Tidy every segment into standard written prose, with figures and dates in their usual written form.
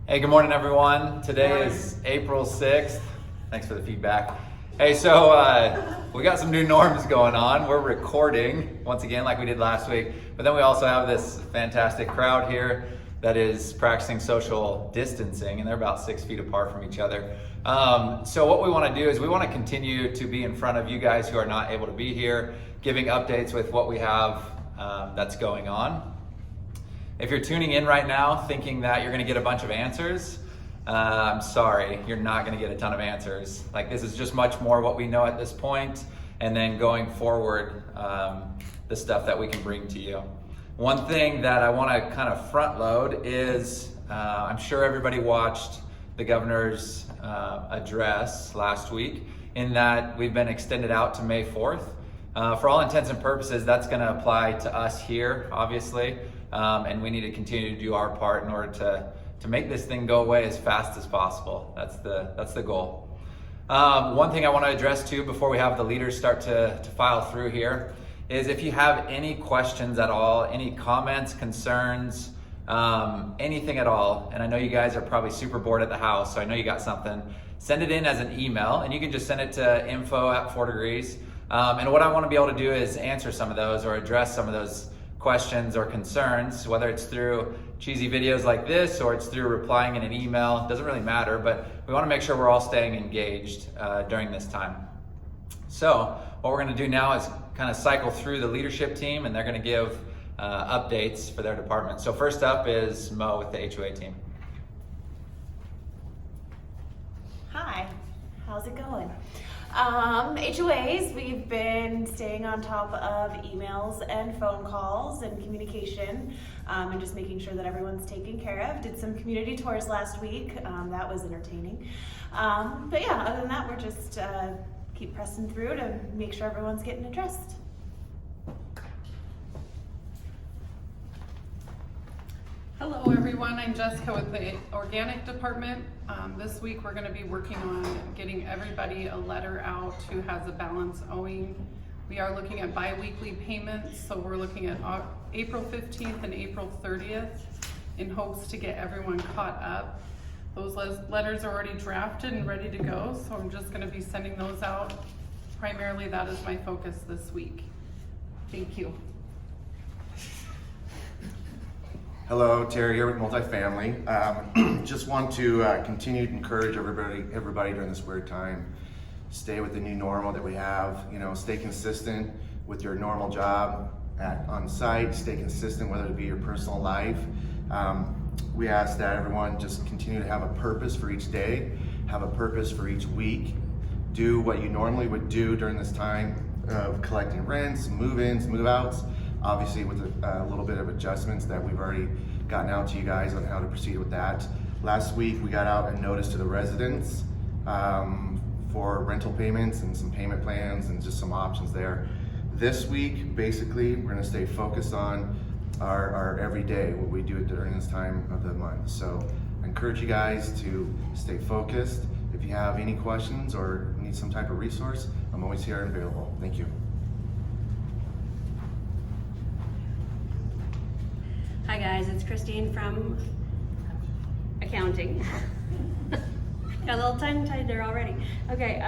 Hey, good morning, everyone. Today is April 6th. Thanks for the feedback. Hey, so we got some new norms going on. We're recording once again like we did last week, but then we also have this fantastic crowd here that is practicing social distancing, and they're about 6 feet apart from each other. So what we want to do is we want to continue to be in front of you guys who are not able to be here, giving updates with what we have that's going on. If you're tuning in right now thinking that you're going to get a bunch of answers, I'm sorry, you're not going to get a ton of answers. Like, this is just much more what we know at this point, and then going forward, the stuff that we can bring to you. One thing that I want to kind of front load is, I'm sure everybody watched the governor's address last week, in that we've been extended out to May 4th. For all intents and purposes, that's going to apply to us here, obviously. And we need to continue to do our part in order to make this thing go away as fast as possible. That's the goal. One thing I want to address too before we have the leaders start to file through here is, if you have any questions at all, any comments, concerns, anything at all, and I know you guys are probably super bored at the house, so I know you got something, send it in as an email, and you can just send it to info@4degrees. And what I want to be able to do is answer some of those or address some of those questions or concerns, whether it's through cheesy videos like this or it's through replying in an email. It doesn't really matter, but we want to make sure we're all staying engaged during this time. So what we're going to do now is kind of cycle through the leadership team, and they're going to give updates for their department. So first up is Mo with the HOA team. Hi, how's it going? HOAs, we've been staying on top of emails and phone calls and communication, and just making sure that everyone's taken care of. Did some community tours last week. That was entertaining. But yeah, other than that, we're just keep pressing through to make sure everyone's getting addressed. Hello everyone, I'm Jessica with the Organic Department. This week we're going to be working on getting everybody a letter out who has a balance owing. We are looking at bi-weekly payments, so we're looking at April 15th and April 30th in hopes to get everyone caught up. Those letters are already drafted and ready to go, so I'm just going to be sending those out. Primarily that is my focus this week. Thank you. Hello, Terry here with Multifamily. Just want to continue to encourage everybody during this weird time. Stay with the new normal that we have. Stay consistent with your normal job on site. Stay consistent whether it be your personal life. We ask that everyone just continue to have a purpose for each day, have a purpose for each week. Do what you normally would do during this time of collecting rents, move-ins, move-outs. Obviously with a little bit of adjustments that we've already gotten out to you guys on how to proceed with that. Last week we got out a notice to the residents for rental payments and some payment plans and just some options there. This week, basically, we're gonna stay focused on our everyday, what we do during this time of the month. So I encourage you guys to stay focused. If you have any questions or need some type of resource, I'm always here and available. Thank you. Hi guys, it's Christine from accounting. Got a little tongue-tied there already. Okay,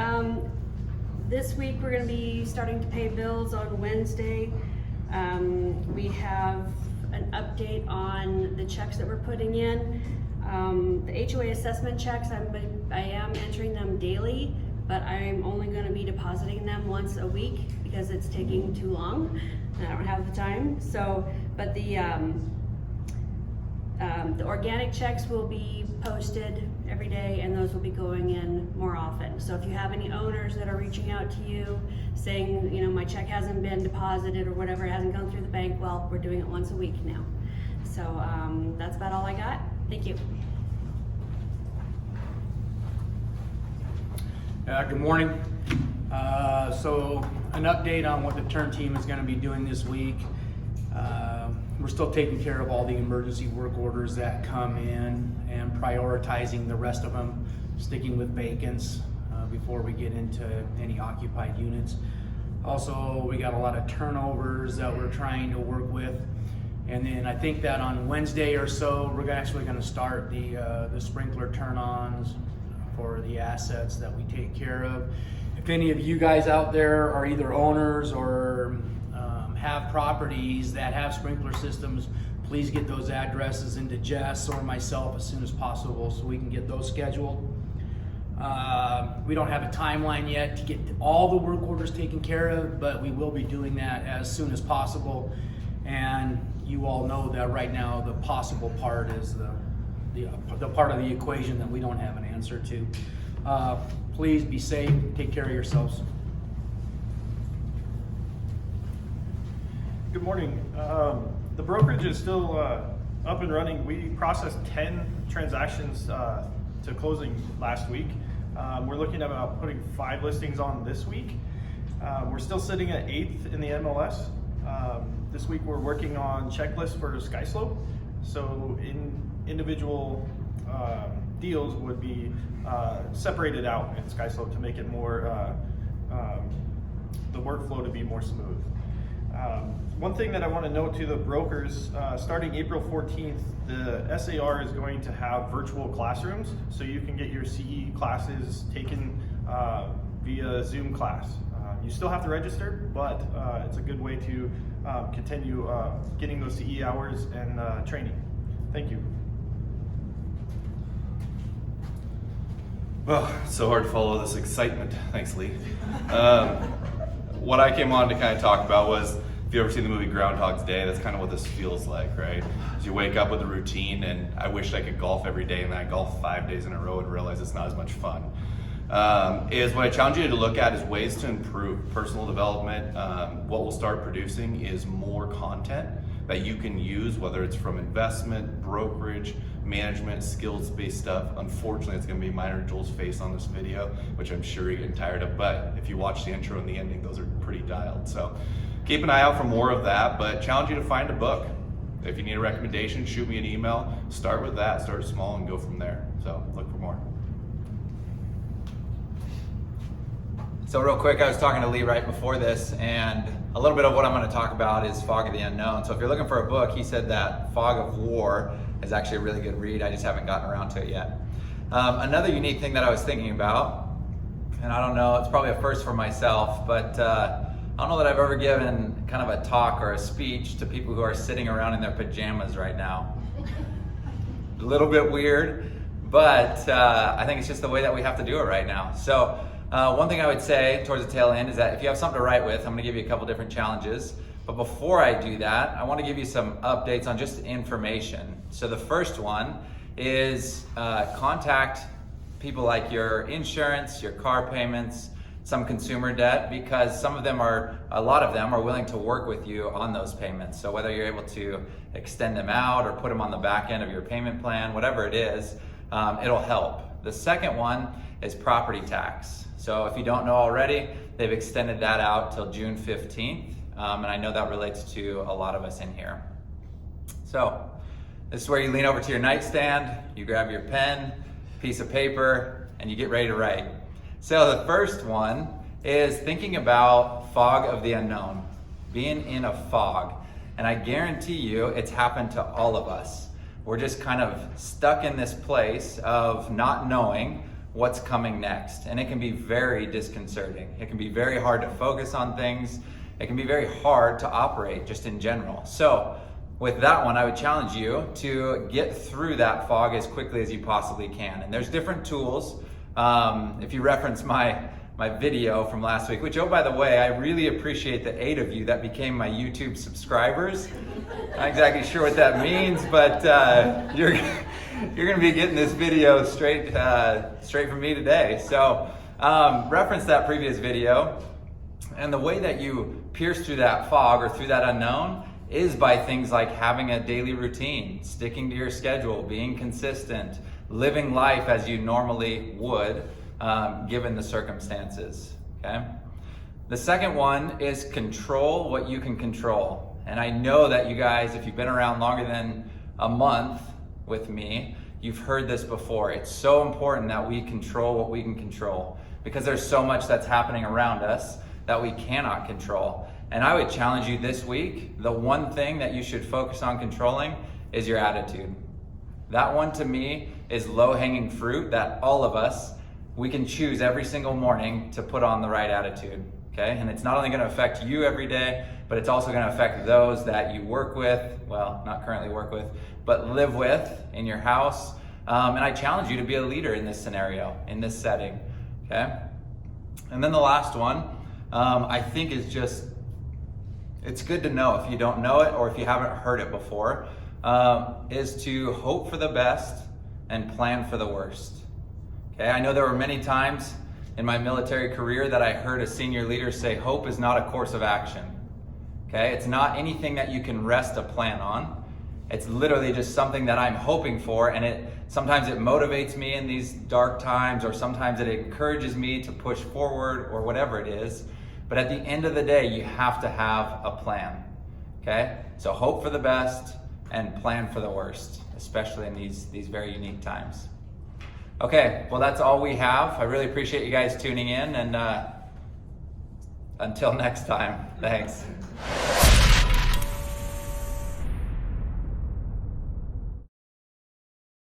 this week we're going to be starting to pay bills on Wednesday. We have an update on the checks that we're putting in. The HOA assessment checks, I am entering them daily, but I'm only going to be depositing them once a week because it's taking too long and I don't have the time. So, but the organic checks will be posted every day, and those will be going in more often. So if you have any owners that are reaching out to you saying, my check hasn't been deposited or whatever, it hasn't gone through the bank, well, we're doing it once a week now. So that's about all I got. Thank you. Good morning. So an update on what the turn team is going to be doing this week. We're still taking care of all the emergency work orders that come in and prioritizing the rest of them, sticking with vacants before we get into any occupied units. Also, we got a lot of turnovers that we're trying to work with. And then I think that on Wednesday or so, we're actually going to start the sprinkler turn-ons for the assets that we take care of. If any of you guys out there are either owners or have properties that have sprinkler systems, please get those addresses into Jess or myself as soon as possible so we can get those scheduled. We don't have a timeline yet to get all the work orders taken care of, but we will be doing that as soon as possible. And you all know that right now the possible part is the part of the equation that we don't have an answer to. Please be safe, take care of yourselves. Good morning. The brokerage is still up and running. We processed 10 transactions to closing last week. We're looking at about putting 5 listings on this week. We're still sitting at 8th in the MLS. This week we're working on checklists for SkySlope. So individual deals would be separated out in SkySlope to make it more, the workflow to be more smooth. One thing that I want to note to the brokers, starting April 14th, the SAR is going to have virtual classrooms, so you can get your CE classes taken via Zoom class. You still have to register, but it's a good way to continue getting those CE hours and training. Thank you. Well, it's so hard to follow this excitement. Thanks, Lee. What I came on to kind of talk about was, if you ever seen the movie Groundhog's Day, that's kind of what this feels like, right? So you wake up with a routine, and I wished I could golf every day, and then I golf 5 days in a row and realize it's not as much fun. Is what I challenge you to look at is ways to improve personal development. What we'll start producing is more content that you can use, whether it's from investment, brokerage, management, skills-based stuff. Unfortunately, it's gonna be mine or Joel's face on this video, which I'm sure you're getting tired of, but if you watch the intro and the ending, those are pretty dialed. So keep an eye out for more of that, but challenge you to find a book. If you need a recommendation, shoot me an email. Start with that, start small and go from there. So look for more. So real quick, I was talking to Lee right before this, and a little bit of what I'm going to talk about is Fog of the Unknown. So if you're looking for a book, he said that Fog of War is actually a really good read. I just haven't gotten around to it yet. Another unique thing that I was thinking about, and I don't know, it's probably a first for myself, but I don't know that I've ever given kind of a talk or a speech to people who are sitting around in their pajamas right now. A little bit weird, but I think it's just the way that we have to do it right now. So one thing I would say towards the tail end is that if you have something to write with, I'm gonna give you a couple different challenges. But before I do that, I wanna give you some updates on just information. So the first one is contact people like your insurance, your car payments, some consumer debt, because a lot of them are willing to work with you on those payments. So whether you're able to extend them out or put them on the back end of your payment plan, whatever it is, it'll help. The second one is property tax. So if you don't know already, they've extended that out till June 15th. And I know that relates to a lot of us in here. So this is where you lean over to your nightstand, you grab your pen, piece of paper, and you get ready to write. So the first one is thinking about fog of the unknown, being in a fog. And I guarantee you it's happened to all of us. We're just kind of stuck in this place of not knowing what's coming next. And it can be very disconcerting. It can be very hard to focus on things. It can be very hard to operate just in general. So with that one, I would challenge you to get through that fog as quickly as you possibly can. And there's different tools. If you reference my video from last week, which, oh, by the way, I really appreciate the 8 of you that became my YouTube subscribers. Not exactly sure what that means, but you're gonna be getting this video straight from me today. So reference that previous video, and the way that you pierce through that fog or through that unknown is by things like having a daily routine, sticking to your schedule, being consistent, living life as you normally would, given the circumstances, okay? The second one is control what you can control. And I know that you guys, if you've been around longer than a month with me, you've heard this before. It's so important that we control what we can control, because there's so much that's happening around us that we cannot control. And I would challenge you this week, the one thing that you should focus on controlling is your attitude. That one to me is low-hanging fruit that all of us, we can choose every single morning to put on the right attitude, okay? And it's not only gonna affect you every day, but it's also gonna affect those that you work with, well, not currently work with, but live with in your house. And I challenge you to be a leader in this scenario, in this setting, okay? And then the last one, I think is just, it's good to know if you don't know it or if you haven't heard it before, is to hope for the best and plan for the worst. Okay, I know there were many times in my military career that I heard a senior leader say, hope is not a course of action. Okay, it's not anything that you can rest a plan on. It's literally just something that I'm hoping for, and sometimes it motivates me in these dark times, or sometimes it encourages me to push forward, or whatever it is. But at the end of the day, you have to have a plan. Okay, so hope for the best and plan for the worst, especially in these very unique times. Okay, well, that's all we have. I really appreciate you guys tuning in, and until next time, thanks.